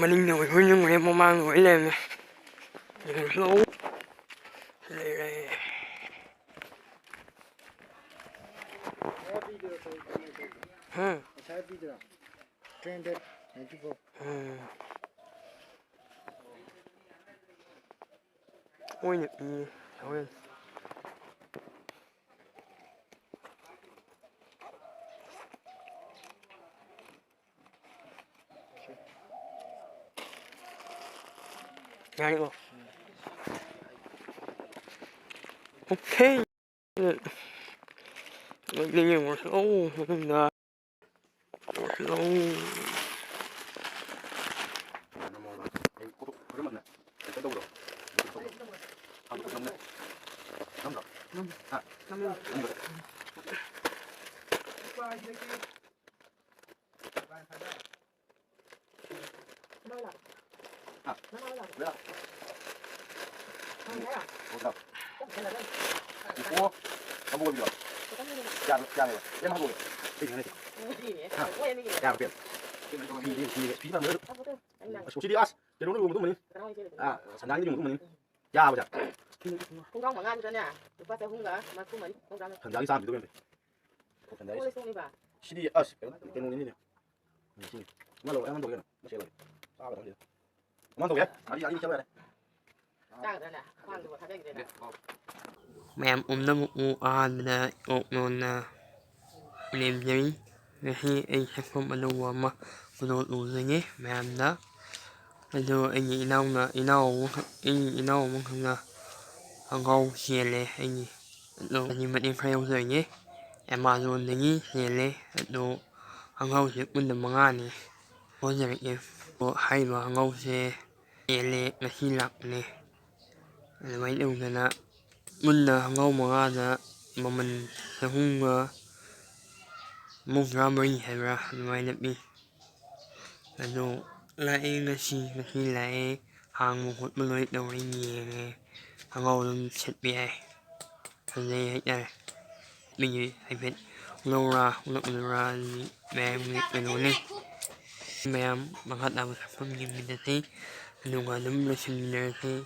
ꯃꯅꯤꯡꯗ ꯑꯩꯈꯣꯏ ꯌꯨꯝꯈꯩ ꯃꯃꯥꯡꯗ ꯑꯣꯏ ꯂꯩꯔꯝꯃꯦ ꯂꯧ ꯂꯩꯔꯦ ꯑꯣꯏꯅ ꯍꯣꯔꯦꯟ ꯌꯥꯔꯤꯀꯣ 오케이. 여기 슬로우 나 슬로우 Ủa, không mua gì rồi? Ra này, em không mua. Cái này. Ra biển. Phí mà nữa. Số đi as. Cái đó nó dùng mình. À, sản đáng dùng mình. Ra bây giờ. Không có mà ngan cho nè. Được bắt không cả, mà không mấy, không ra. Thần giá đi sao thì tôi bên. Thần giá. CD as, cái nó như này. Mà rồi em ăn đồ kia. Nó sẽ rồi. Sao vậy? Ăn đồ kia. Đi chơi đây. mẹ ôm nó một mũ là ôm nó niềm vui khi anh sẽ không ăn đồ mà đồ đủ rồi nhé mẹ đó rồi anh nghĩ nào là anh nào muốn không là hàng gấu xe lệ anh rồi anh mình đi theo rồi nhé em mà luôn đấy nhé xe lệ đồ hàng gấu sẽ quân đầm ngang này có giờ em có hai mà hàng gấu xe lệ là khi lạc này mấy điều này là mình là hàng gấu mà mình sẽ không một ra mấy hay ra mấy đẹp đi rồi lại là khi lại hàng một hộp mới đầu đi nhẹ này hàng gấu luôn chết bị ai thành đây hết đây mình hay biết lâu ra mẹ mình luôn đi mẹ bằng hạt đào không nhìn mình thấy đúng là đúng là xin lời thế